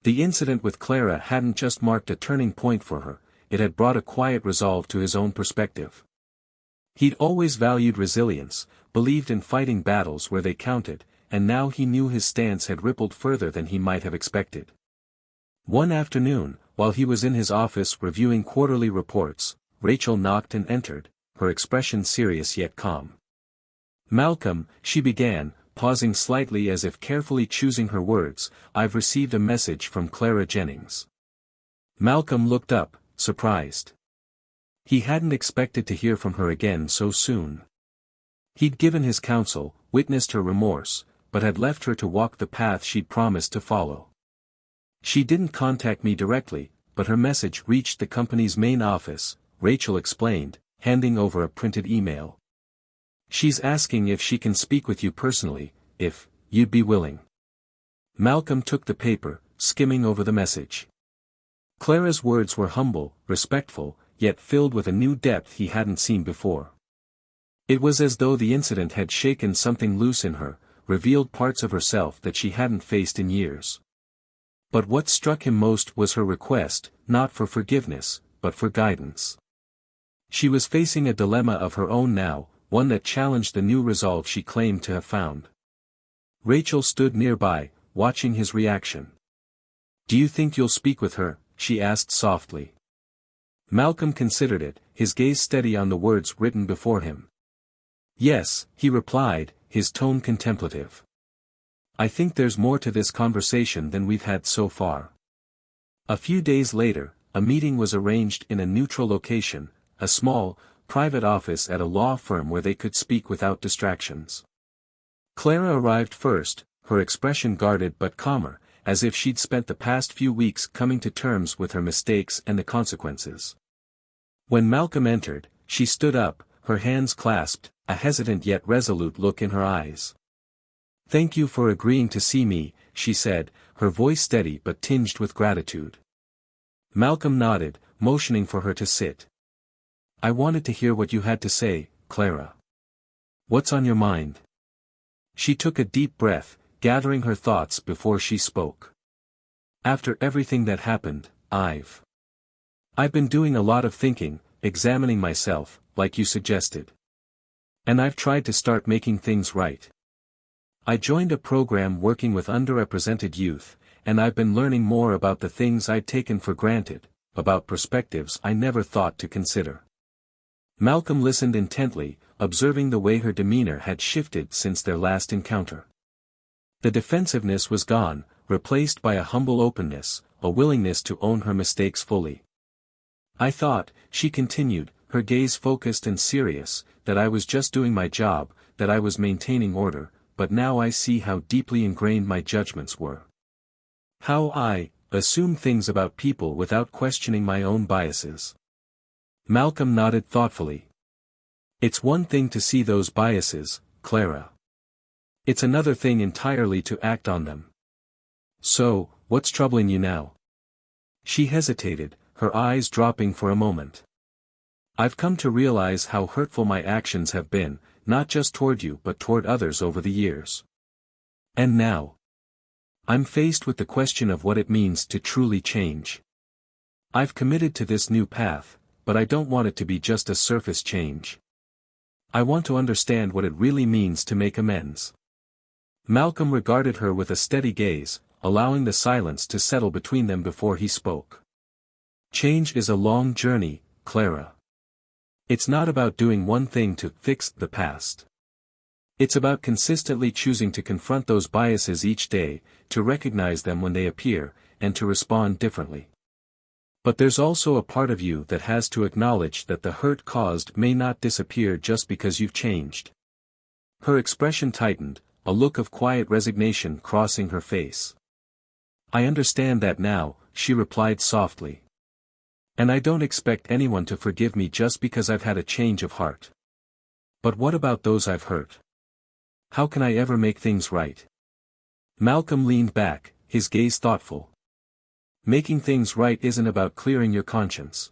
The incident with Clara hadn't just marked a turning point for her, it had brought a quiet resolve to his own perspective. He'd always valued resilience, believed in fighting battles where they counted, and now he knew his stance had rippled further than he might have expected. One afternoon, while he was in his office reviewing quarterly reports, Rachel knocked and entered, her expression serious yet calm. "Malcolm," she began, pausing slightly as if carefully choosing her words, "I've received a message from Clara Jennings." Malcolm looked up, surprised. He hadn't expected to hear from her again so soon. He'd given his counsel, witnessed her remorse, but had left her to walk the path she'd promised to follow. "She didn't contact me directly, but her message reached the company's main office," Rachel explained, handing over a printed email. "She's asking if she can speak with you personally, if you'd be willing." Malcolm took the paper, skimming over the message. Clara's words were humble, respectful, yet filled with a new depth he hadn't seen before. It was as though the incident had shaken something loose in her, revealed parts of herself that she hadn't faced in years. But what struck him most was her request, not for forgiveness, but for guidance. She was facing a dilemma of her own now, one that challenged the new resolve she claimed to have found. Rachel stood nearby, watching his reaction. "Do you think you'll speak with her?" she asked softly. Malcolm considered it, his gaze steady on the words written before him. "Yes," he replied, his tone contemplative. "I think there's more to this conversation than we've had so far." A few days later, a meeting was arranged in a neutral location, a small, private office at a law firm where they could speak without distractions. Clara arrived first, her expression guarded but calmer, as if she'd spent the past few weeks coming to terms with her mistakes and the consequences. When Malcolm entered, she stood up, her hands clasped, a hesitant yet resolute look in her eyes. "Thank you for agreeing to see me," she said, her voice steady but tinged with gratitude. Malcolm nodded, motioning for her to sit. "I wanted to hear what you had to say, Clara. What's on your mind?" She took a deep breath, gathering her thoughts before she spoke. "After everything that happened, I've been doing a lot of thinking, examining myself, like you suggested. And I've tried to start making things right. I joined a program working with underrepresented youth, and I've been learning more about the things I'd taken for granted, about perspectives I never thought to consider." Malcolm listened intently, observing the way her demeanor had shifted since their last encounter. The defensiveness was gone, replaced by a humble openness, a willingness to own her mistakes fully. "I thought," she continued, her gaze focused and serious, "that I was just doing my job, that I was maintaining order, but now I see how deeply ingrained my judgments were. How I assumed things about people without questioning my own biases." Malcolm nodded thoughtfully. "It's one thing to see those biases, Clara. It's another thing entirely to act on them. So, what's troubling you now?" She hesitated, her eyes dropping for a moment. "I've come to realize how hurtful my actions have been, not just toward you but toward others over the years. And now, I'm faced with the question of what it means to truly change. I've committed to this new path, but I don't want it to be just a surface change. I want to understand what it really means to make amends." Malcolm regarded her with a steady gaze, allowing the silence to settle between them before he spoke. "Change is a long journey, Clara. It's not about doing one thing to fix the past. It's about consistently choosing to confront those biases each day, to recognize them when they appear, and to respond differently. But there's also a part of you that has to acknowledge that the hurt caused may not disappear just because you've changed." Her expression tightened, a look of quiet resignation crossing her face. "I understand that now," she replied softly. "And I don't expect anyone to forgive me just because I've had a change of heart. But what about those I've hurt? How can I ever make things right?" Malcolm leaned back, his gaze thoughtful. "Making things right isn't about clearing your conscience.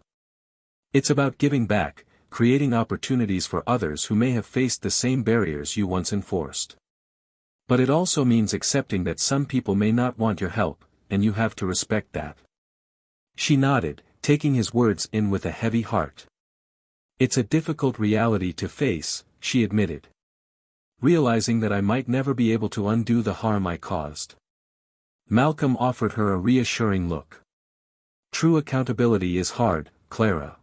It's about giving back, creating opportunities for others who may have faced the same barriers you once enforced. But it also means accepting that some people may not want your help, and you have to respect that." She nodded, taking his words in with a heavy heart. "It's a difficult reality to face," she admitted. "Realizing that I might never be able to undo the harm I caused." Malcolm offered her a reassuring look. "True accountability is hard, Clara.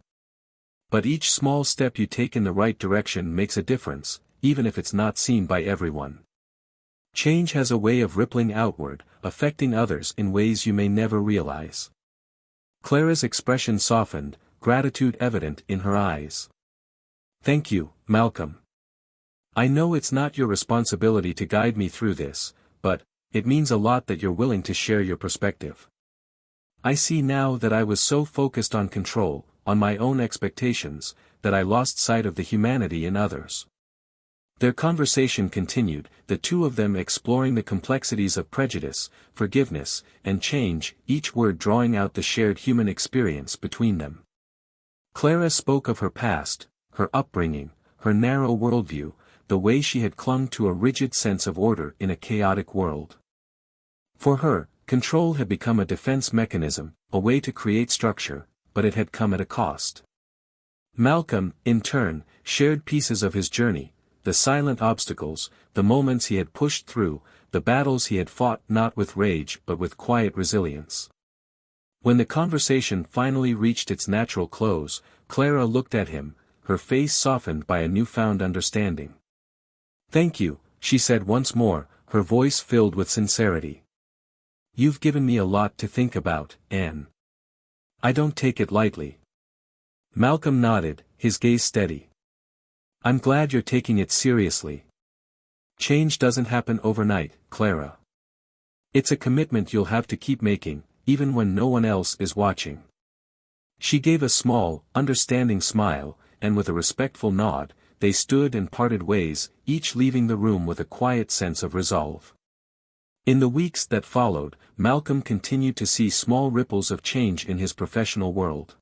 But each small step you take in the right direction makes a difference, even if it's not seen by everyone. Change has a way of rippling outward, affecting others in ways you may never realize." Clara's expression softened, gratitude evident in her eyes. "Thank you, Malcolm. I know it's not your responsibility to guide me through this, but it means a lot that you're willing to share your perspective. I see now that I was so focused on control, on my own expectations, that I lost sight of the humanity in others." Their conversation continued, the two of them exploring the complexities of prejudice, forgiveness, and change, each word drawing out the shared human experience between them. Clara spoke of her past, her upbringing, her narrow worldview, the way she had clung to a rigid sense of order in a chaotic world. For her, control had become a defense mechanism, a way to create structure, but it had come at a cost. Malcolm, in turn, shared pieces of his journey, the silent obstacles, the moments he had pushed through, the battles he had fought not with rage but with quiet resilience. When the conversation finally reached its natural close, Clara looked at him, her face softened by a newfound understanding. "Thank you," she said once more, her voice filled with sincerity. "You've given me a lot to think about, Anne. I don't take it lightly." Malcolm nodded, his gaze steady. I'm glad you're taking it seriously. Change doesn't happen overnight, Clara. It's a commitment you'll have to keep making, even when no one else is watching. She gave a small, understanding smile, and with a respectful nod, they stood and parted ways, each leaving the room with a quiet sense of resolve. In the weeks that followed, Malcolm continued to see small ripples of change in his professional world.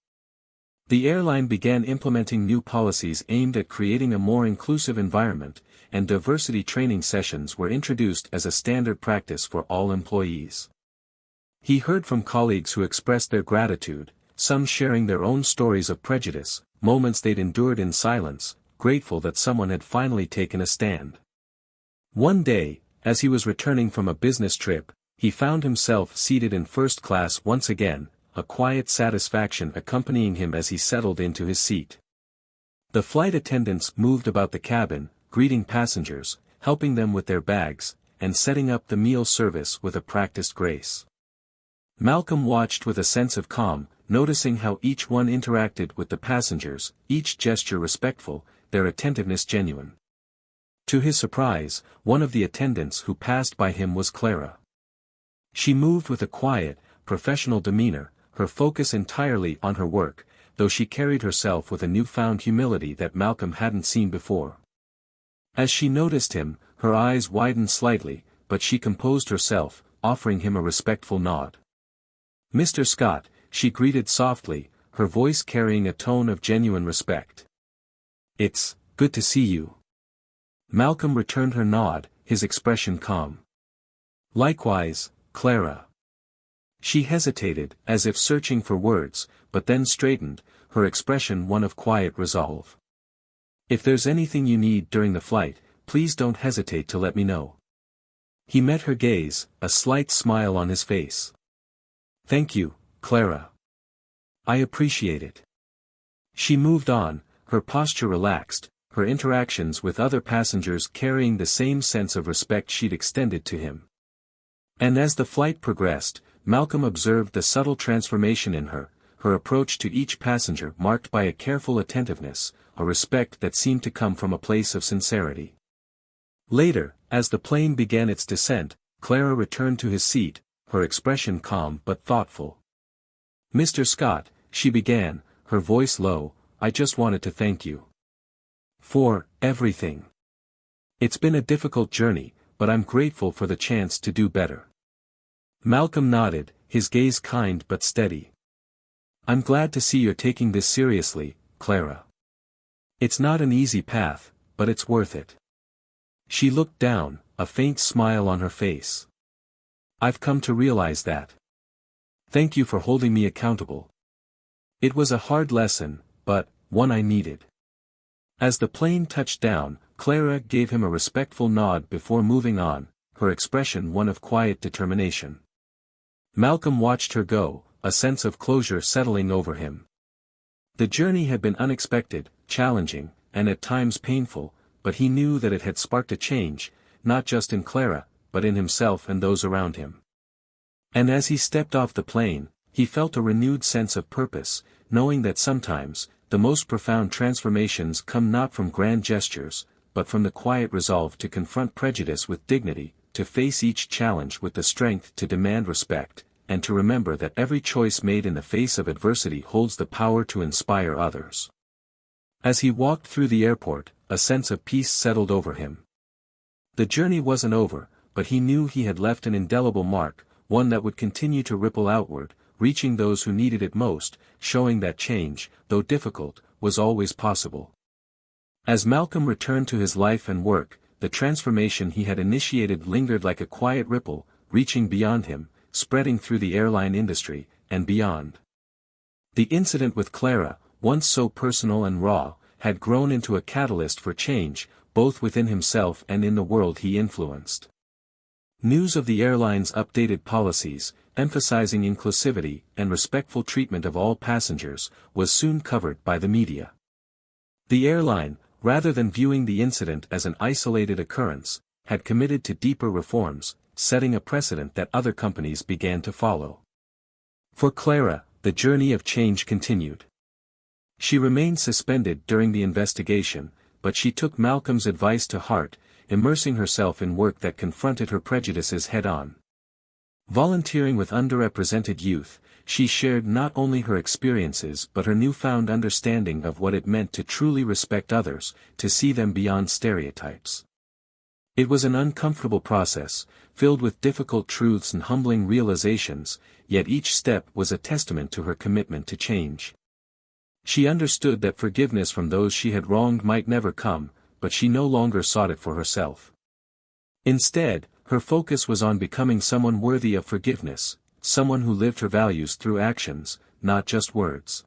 The airline began implementing new policies aimed at creating a more inclusive environment, and diversity training sessions were introduced as a standard practice for all employees. He heard from colleagues who expressed their gratitude, some sharing their own stories of prejudice, moments they'd endured in silence, grateful that someone had finally taken a stand. One day, as he was returning from a business trip, he found himself seated in first class once again, a quiet satisfaction accompanying him as he settled into his seat. The flight attendants moved about the cabin, greeting passengers, helping them with their bags, and setting up the meal service with a practiced grace. Malcolm watched with a sense of calm, noticing how each one interacted with the passengers, each gesture respectful, their attentiveness genuine. To his surprise, one of the attendants who passed by him was Clara. She moved with a quiet, professional demeanor, her focus entirely on her work, though she carried herself with a newfound humility that Malcolm hadn't seen before. As she noticed him, her eyes widened slightly, but she composed herself, offering him a respectful nod. "Mr. Scott," she greeted softly, her voice carrying a tone of genuine respect. "It's good to see you." Malcolm returned her nod, his expression calm. "Likewise, Clara." She hesitated, as if searching for words, but then straightened, her expression one of quiet resolve. "If there's anything you need during the flight, please don't hesitate to let me know." He met her gaze, a slight smile on his face. "Thank you, Clara. I appreciate it." She moved on, her posture relaxed, her interactions with other passengers carrying the same sense of respect she'd extended to him. And as the flight progressed, Malcolm observed the subtle transformation in her, her approach to each passenger marked by a careful attentiveness, a respect that seemed to come from a place of sincerity. Later, as the plane began its descent, Clara returned to his seat, her expression calm but thoughtful. "Mr. Scott," she began, her voice low, "I just wanted to thank you for everything. It's been a difficult journey, but I'm grateful for the chance to do better." Malcolm nodded, his gaze kind but steady. "I'm glad to see you're taking this seriously, Clara. It's not an easy path, but it's worth it." She looked down, a faint smile on her face. "I've come to realize that. Thank you for holding me accountable. It was a hard lesson, but one I needed." As the plane touched down, Clara gave him a respectful nod before moving on, her expression one of quiet determination. Malcolm watched her go, a sense of closure settling over him. The journey had been unexpected, challenging, and at times painful, but he knew that it had sparked a change, not just in Clara, but in himself and those around him. And as he stepped off the plane, he felt a renewed sense of purpose, knowing that sometimes, the most profound transformations come not from grand gestures, but from the quiet resolve to confront prejudice with dignity, to face each challenge with the strength to demand respect, and to remember that every choice made in the face of adversity holds the power to inspire others. As he walked through the airport, a sense of peace settled over him. The journey wasn't over, but he knew he had left an indelible mark, one that would continue to ripple outward, reaching those who needed it most, showing that change, though difficult, was always possible. As Malcolm returned to his life and work, the transformation he had initiated lingered like a quiet ripple, reaching beyond him, spreading through the airline industry, and beyond. The incident with Clara, once so personal and raw, had grown into a catalyst for change, both within himself and in the world he influenced. News of the airline's updated policies, emphasizing inclusivity and respectful treatment of all passengers, was soon covered by the media. The airline, rather than viewing the incident as an isolated occurrence, had committed to deeper reforms, setting a precedent that other companies began to follow. For Clara, the journey of change continued. She remained suspended during the investigation, but she took Malcolm's advice to heart, immersing herself in work that confronted her prejudices head-on. Volunteering with underrepresented youth, she shared not only her experiences but her newfound understanding of what it meant to truly respect others, to see them beyond stereotypes. It was an uncomfortable process, filled with difficult truths and humbling realizations, yet each step was a testament to her commitment to change. She understood that forgiveness from those she had wronged might never come, but she no longer sought it for herself. Instead, her focus was on becoming someone worthy of forgiveness, someone who lived her values through actions, not just words.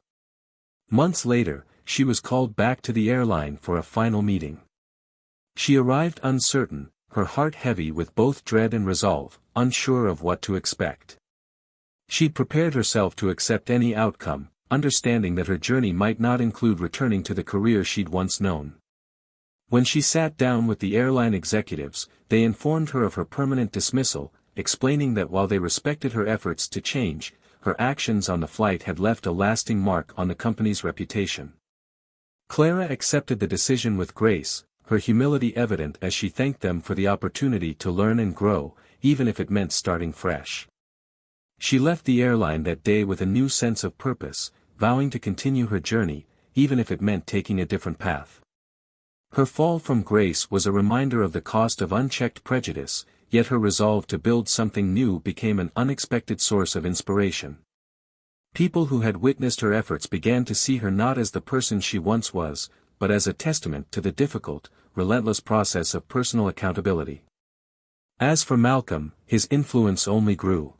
Months later, she was called back to the airline for a final meeting. She arrived uncertain, her heart heavy with both dread and resolve, unsure of what to expect. She prepared herself to accept any outcome, understanding that her journey might not include returning to the career she'd once known. When she sat down with the airline executives, they informed her of her permanent dismissal, explaining that while they respected her efforts to change, her actions on the flight had left a lasting mark on the company's reputation. Clara accepted the decision with grace, her humility evident as she thanked them for the opportunity to learn and grow, even if it meant starting fresh. She left the airline that day with a new sense of purpose, vowing to continue her journey, even if it meant taking a different path. Her fall from grace was a reminder of the cost of unchecked prejudice, yet her resolve to build something new became an unexpected source of inspiration. People who had witnessed her efforts began to see her not as the person she once was, but as a testament to the difficult, relentless process of personal accountability. As for Malcolm, his influence only grew.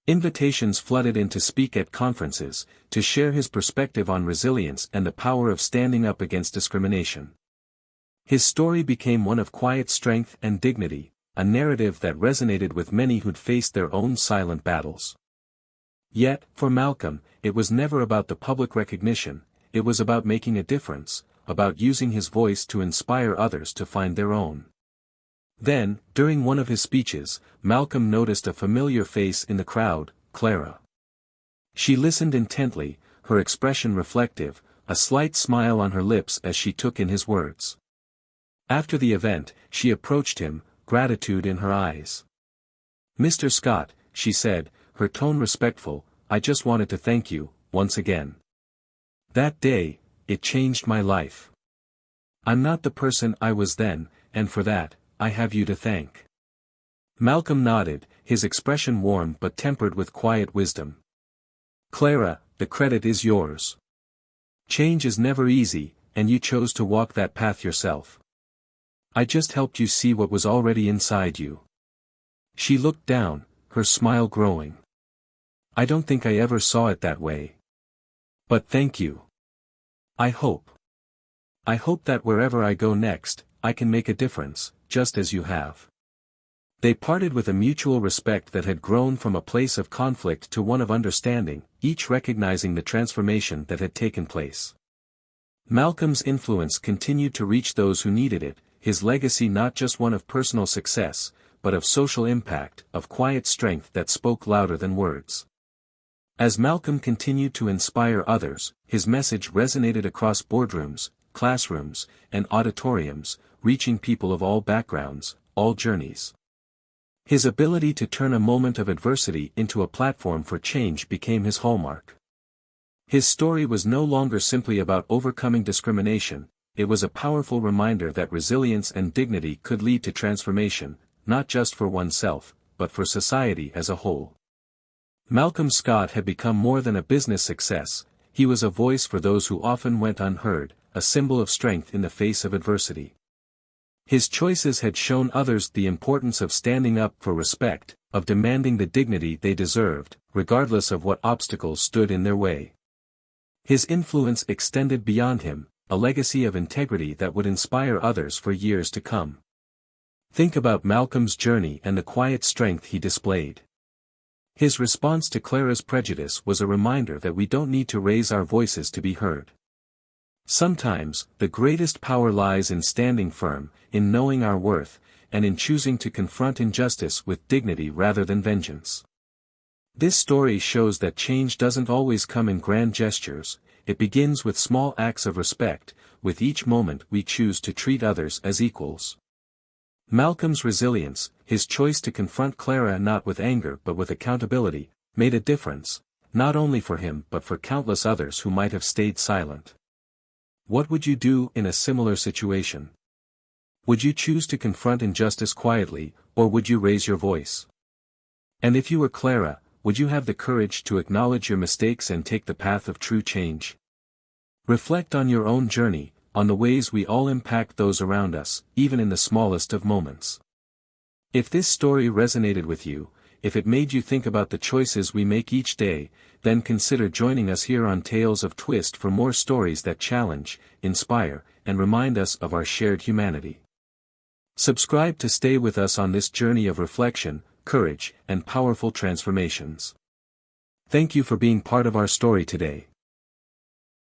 Invitations flooded in to speak at conferences, to share his perspective on resilience and the power of standing up against discrimination. His story became one of quiet strength and dignity, a narrative that resonated with many who'd faced their own silent battles. Yet, for Malcolm, it was never about the public recognition, it was about making a difference, about using his voice to inspire others to find their own. Then, during one of his speeches, Malcolm noticed a familiar face in the crowd, Clara. She listened intently, her expression reflective, a slight smile on her lips as she took in his words. After the event, she approached him, gratitude in her eyes. "Mr. Scott," she said, her tone respectful, "I just wanted to thank you, once again. That day, it changed my life. I'm not the person I was then, and for that, I have you to thank." Malcolm nodded, his expression warm but tempered with quiet wisdom. "Clara, the credit is yours. Change is never easy, and you chose to walk that path yourself. I just helped you see what was already inside you." She looked down, her smile growing. "I don't think I ever saw it that way. But thank you. I hope that wherever I go next, I can make a difference, just as you have." They parted with a mutual respect that had grown from a place of conflict to one of understanding, each recognizing the transformation that had taken place. Malcolm's influence continued to reach those who needed it, his legacy not just one of personal success, but of social impact, of quiet strength that spoke louder than words. As Malcolm continued to inspire others, his message resonated across boardrooms, classrooms, and auditoriums, reaching people of all backgrounds, all journeys. His ability to turn a moment of adversity into a platform for change became his hallmark. His story was no longer simply about overcoming discrimination, it was a powerful reminder that resilience and dignity could lead to transformation, not just for oneself, but for society as a whole. Malcolm Scott had become more than a business success, he was a voice for those who often went unheard, a symbol of strength in the face of adversity. His choices had shown others the importance of standing up for respect, of demanding the dignity they deserved, regardless of what obstacles stood in their way. His influence extended beyond him, a legacy of integrity that would inspire others for years to come. Think about Malcolm's journey and the quiet strength he displayed. His response to Clara's prejudice was a reminder that we don't need to raise our voices to be heard. Sometimes, the greatest power lies in standing firm, in knowing our worth, and in choosing to confront injustice with dignity rather than vengeance. This story shows that change doesn't always come in grand gestures, it begins with small acts of respect, with each moment we choose to treat others as equals. Malcolm's resilience, his choice to confront Clara not with anger but with accountability, made a difference, not only for him but for countless others who might have stayed silent. What would you do in a similar situation? Would you choose to confront injustice quietly, or would you raise your voice? And if you were Clara, would you have the courage to acknowledge your mistakes and take the path of true change? Reflect on your own journey, on the ways we all impact those around us, even in the smallest of moments. If this story resonated with you, if it made you think about the choices we make each day, then consider joining us here on Tales of Twist for more stories that challenge, inspire, and remind us of our shared humanity. Subscribe to stay with us on this journey of reflection, courage, and powerful transformations. Thank you for being part of our story today.